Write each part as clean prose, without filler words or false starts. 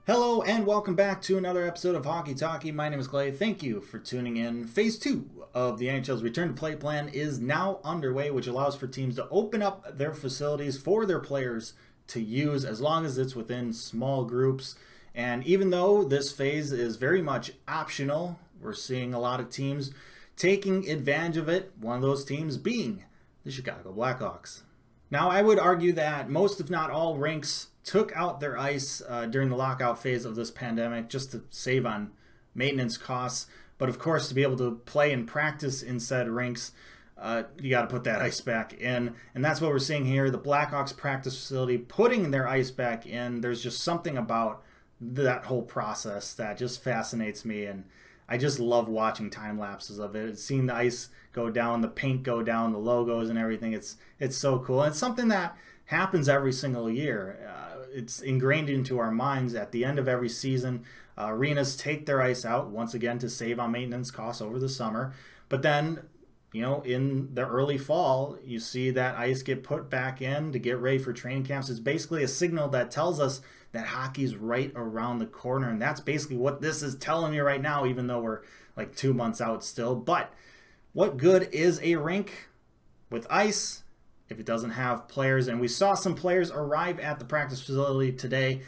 Hello and welcome back to another episode of Hockey Talkie. My name is Clay. Thank you for tuning in. Phase 2 of the NHL's return to play plan is now underway, which allows for teams to open up their facilities for their players to use as long as it's within small groups. And even though this phase is very much optional, we're seeing a lot of teams taking advantage of it, one of those teams being the Chicago Blackhawks. Now, I would argue that most, if not all, rinks took out their ice during the lockout phase of this pandemic just to save on maintenance costs. But of course, to be able to play and practice in said rinks, you got to put that ice back in. And that's what we're seeing here. The Blackhawks practice facility putting their ice back in. There's just something about that whole process that just fascinates me. And I just love watching time lapses of it. Seeing the ice go down, the paint go down, the logos and everything. It's so cool. And it's something that happens every single year. It's ingrained into our minds at the end of every season. Arenas take their ice out once again to save on maintenance costs over the summer. But then, you know, in the early fall, you see that ice get put back in to get ready for training camps. It's basically a signal that tells us that hockey's right around the corner. And that's basically what this is telling me right now, even though we're like 2 months out still. But what good is a rink with ice if it doesn't have players? And we saw some players arrive at the practice facility today.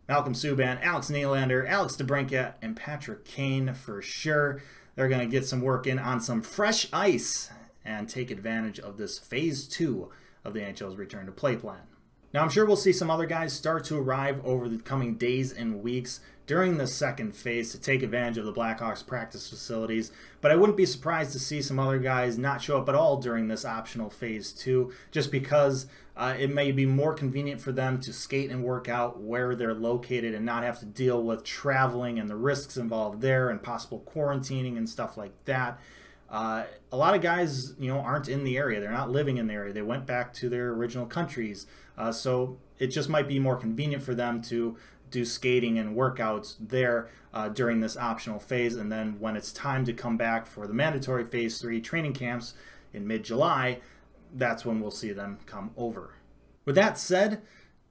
Malcolm Subban, Alex Nylander, Alex DeBrincat, and Patrick Kane for sure. They're going to get some work in on some fresh ice and take advantage of this phase 2 of the NHL's return to play plan. Now, I'm sure we'll see some other guys start to arrive over the coming days and weeks during the second phase to take advantage of the Blackhawks practice facilities, but I wouldn't be surprised to see some other guys not show up at all during this optional phase 2, just because it may be more convenient for them to skate and work out where they're located and not have to deal with traveling and the risks involved there and possible quarantining and stuff like that. A lot of guys, you know, aren't in the area. They're not living in the area. They went back to their original countries. So it just might be more convenient for them to do skating and workouts there during this optional phase. And then when it's time to come back for the mandatory phase 3 training camps in mid-July, that's when we'll see them come over. With that said,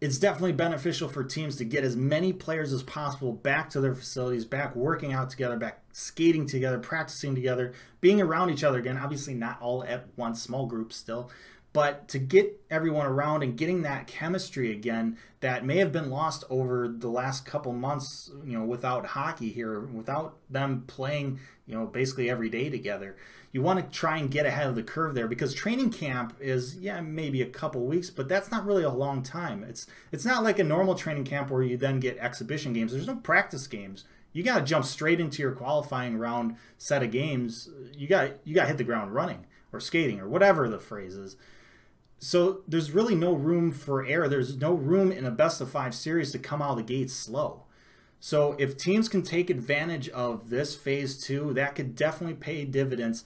it's definitely beneficial for teams to get as many players as possible back to their facilities, back working out together, back skating together, practicing together, being around each other again. Obviously not all at once, small groups still, but to get everyone around and getting that chemistry again that may have been lost over the last couple months, you know, without hockey here, without them playing, you know, basically every day together. You want to try and get ahead of the curve there, because training camp is, yeah, maybe a couple weeks, but that's not really a long time. It's not like a normal training camp where you then get exhibition games. There's no practice games. You got to jump straight into your qualifying round set of games. You got to hit the ground running or skating or whatever the phrase is. So there's really no room for error. There's no room in a best-of-5 series to come out of the gates slow. So if teams can take advantage of this phase 2, that could definitely pay dividends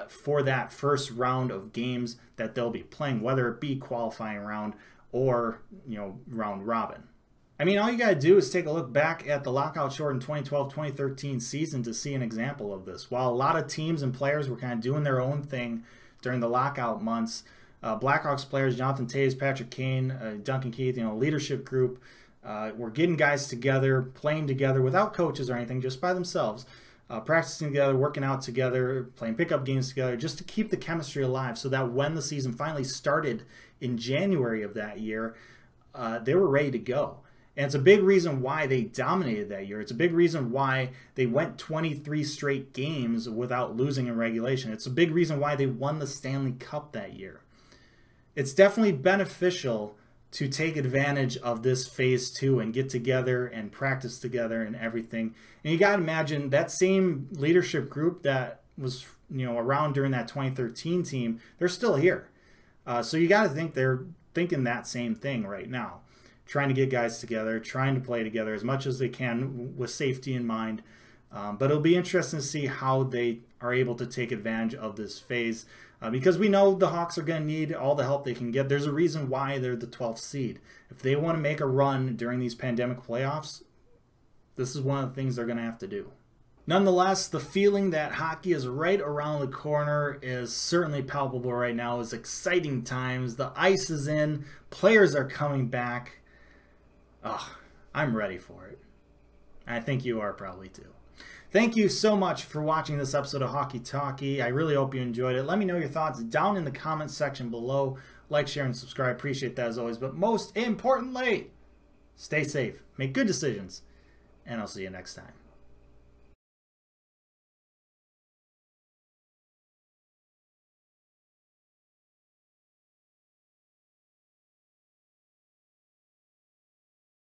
for that first round of games that they'll be playing, whether it be qualifying round or, you know, round robin. I mean, all you got to do is take a look back at the lockout shortened 2012-2013 season to see an example of this. While a lot of teams and players were kind of doing their own thing during the lockout months, Blackhawks players, Jonathan Toews, Patrick Kane, Duncan Keith, you know, leadership group, were getting guys together, playing together without coaches or anything, just by themselves, practicing together, working out together, playing pickup games together, just to keep the chemistry alive so that when the season finally started in January of that year, they were ready to go. And it's a big reason why they dominated that year. It's a big reason why they went 23 straight games without losing in regulation. It's a big reason why they won the Stanley Cup that year. It's definitely beneficial to take advantage of this phase 2 and get together and practice together and everything. And you got to imagine that same leadership group that was, you know, around during that 2013 team, they're still here. So you got to think they're thinking that same thing right now, trying to get guys together, trying to play together as much as they can with safety in mind. But it'll be interesting to see how they are able to take advantage of this phase. Because we know the Hawks are going to need all the help they can get. There's a reason why they're the 12th seed. If they want to make a run during these pandemic playoffs, this is one of the things they're going to have to do. Nonetheless, the feeling that hockey is right around the corner is certainly palpable right now. It's exciting times. The ice is in. Players are coming back. I'm ready for it. I think you are probably too. Thank you so much for watching this episode of Hockey Talkie. I really hope you enjoyed it. Let me know your thoughts down in the comments section below. Like, share, and subscribe. Appreciate that as always. But most importantly, stay safe, make good decisions, and I'll see you next time.